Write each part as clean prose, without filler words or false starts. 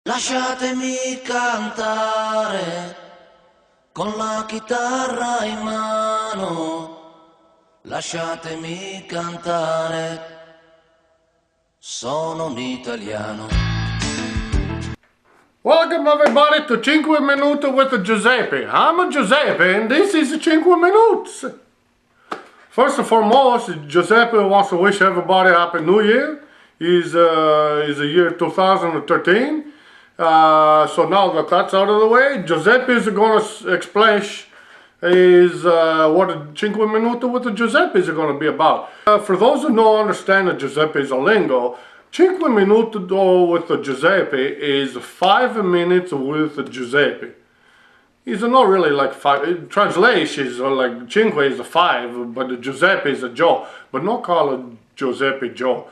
Lasciatemi cantare con la chitarra in mano, lasciatemi cantare, sono un italiano. Welcome everybody to Cinque Minuti with Giuseppe. I'm Giuseppe and this is Cinque Minuti. First and foremost, Giuseppe wants to wish everybody a Happy New Year. Is the year 2013. So now that that's out of the way, Giuseppe is going to explain what Cinque Minuti with Giuseppe is going to be about. For those who don't understand that Giuseppe is a lingo, Cinque Minuti with Giuseppe is 5 minutes with Giuseppe. It's not really like five. Translation is like Cinque is a 5, but the Giuseppe is a Joe. But not call it Giuseppe Joe.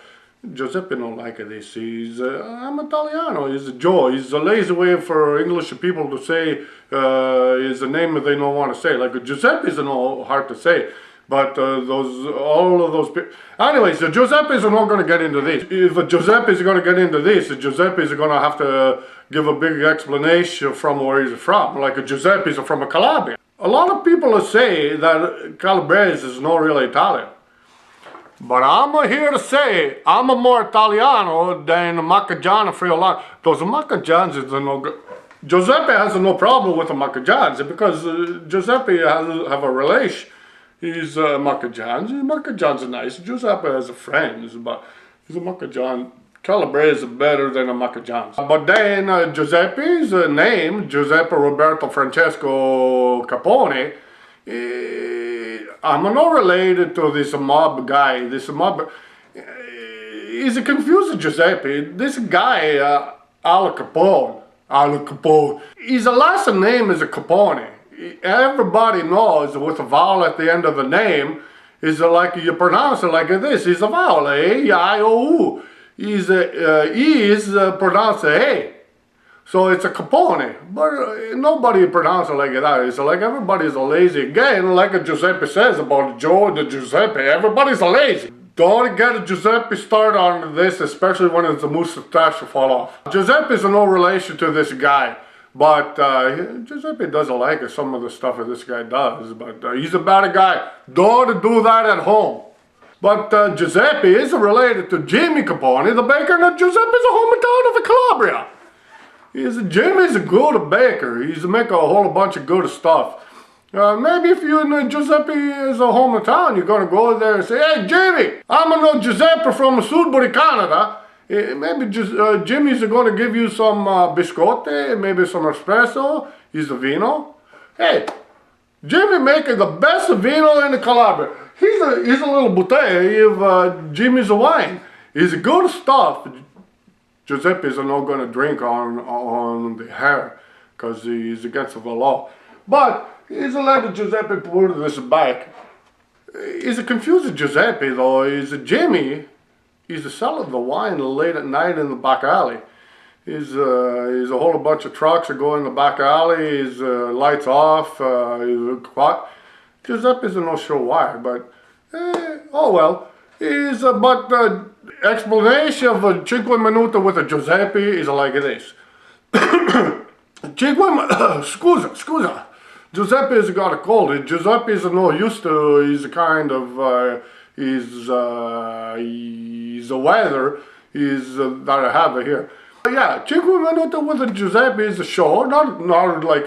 Giuseppe don't like this. He's I'm Italiano. He's a Joe. He's a lazy way for English people to say is a name that they don't want to say. Like Giuseppe is not hard to say, but all of those people. Anyways, the Giuseppes are not going to get into this. If a Giuseppe is going to get into this, the Giuseppe is going to have to give a big explanation from where he's from. Like a Giuseppe is from a Calabria. A lot of people say that Calabrese is not really Italian. But I'm here to say, I'm a more Italiano than Maccagiano Friulano. Those Maccagians is no good. Giuseppe has no problem with the Maccagians because Giuseppe have a relation. He's Maccagians. Maccagians are nice. Giuseppe has friends, but he's a Maccagian. Calabrese is better than a Maccagians. But then Giuseppe's name, Giuseppe Roberto Francesco Capone, I'm not related to this mob guy. This mob, he's a confused Giuseppe. This guy, Al Capone. His last name is Capone. Everybody knows with a vowel at the end of the name is like you pronounce it like this. It's a vowel, A-I-O-U. E is pronounced A. So it's a Capone, but nobody pronounces it like that. It's like everybody's a lazy. Again, like Giuseppe says about Joe and Giuseppe, everybody's a lazy. Don't get a Giuseppe started on this, especially when it's a moustache to fall off. Giuseppe's no relation to this guy, but Giuseppe doesn't like some of the stuff that this guy does, but he's a bad guy. Don't do that at home. But Giuseppe is related to Jimmy Capone, the baker, and Giuseppe's a hometown of the Calabria. Jimmy's a good baker. He's make a whole bunch of good stuff. Maybe if you know Giuseppe is a hometown, you're gonna go there and say, "Hey Jimmy, I'm a Giuseppe from Sudbury, Canada." Maybe Jimmy's gonna give you some biscotti, maybe some espresso. He's a vino. Hey, Jimmy making the best vino in the Calabria. He's a little bouteille of Jimmy's wine. It's good stuff. Giuseppe is not going to drink on the hair because he's against the law. But he's allowed Giuseppe put this back. He's a confused Giuseppe though. He's a Jimmy. He's selling the wine late at night in the back alley. He's a whole bunch of trucks that go in the back alley. His lights off. Giuseppe's not sure why, but oh well. Explanation of Cinque Minuti with Giuseppe is like this. Scusa. Giuseppe has got a cold. Giuseppe is not used to. He's kind of he's the weather is that I have here. Yeah, Cinque Minuti with Giuseppe is a show, not like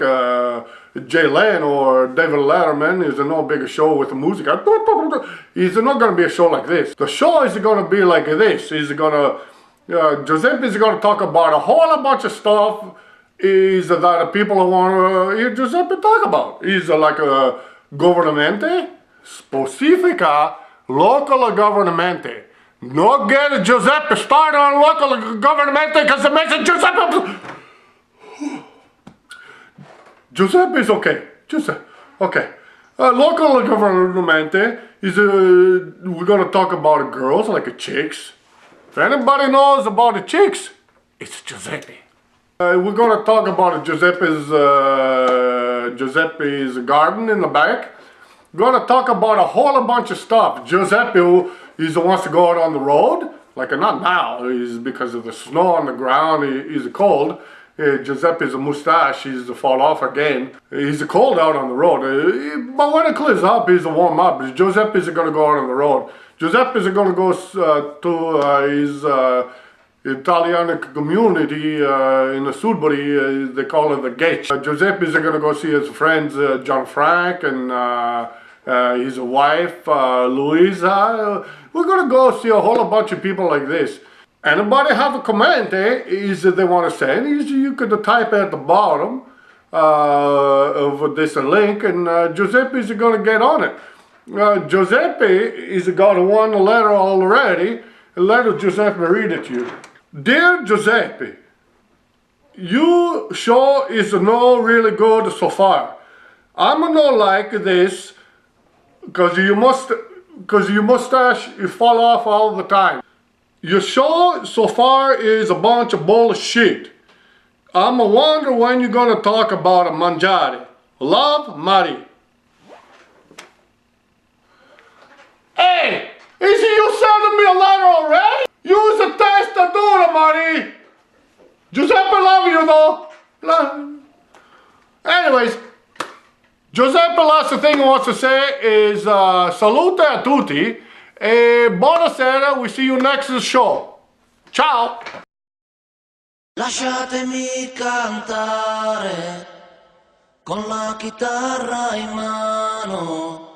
Jay Leno or David Letterman. Is no bigger show with the music. It's not going to be a show like this. The show is going to be like this. Giuseppe is going to talk about a whole bunch of stuff that people want to hear Giuseppe talk about. He's like a governmente specifica local governmente. No get Giuseppe started on local government because it makes it Giuseppe. Giuseppe's okay. Giuseppe, okay. Local government is we're gonna talk about girls like chicks. If anybody knows about the chicks, it's Giuseppe. We're gonna talk about Giuseppe's garden in the back. We're gonna talk about a whole bunch of stuff. Giuseppe wants to go out on the road, like not now, because of the snow on the ground, he's cold. Giuseppe's mustache is to fall off again. He's cold out on the road. But when it clears up, he's warm up. Giuseppe's going to go out on the road. Giuseppe's going to go to his Italian community in the Sudbury. They call it the Gates. Giuseppe's going to go see his friends John Frank and his wife Louisa. We're going to go see a whole bunch of people like this. Anybody have a comment, is they want to send, you could type at the bottom of this link, and Giuseppe's going to get on it. Giuseppe is got one letter already. Let Giuseppe read it to you. Dear Giuseppe, your show is not really good so far. I'm not like this because your mustache fall off all the time. Your show so far is a bunch of bullshit. I'm wonder when you're gonna talk about a mangiare. Love, Mari. Hey! Is you sending me a letter already? Use a testatura, Mari! Giuseppe love you though. Anyways, Giuseppe last thing he wants to say is salute a tutti. E buonasera, we see you next show. Ciao! Lasciatemi cantare con la chitarra in mano.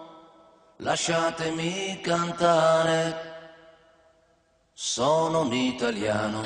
Lasciatemi cantare, sono un italiano.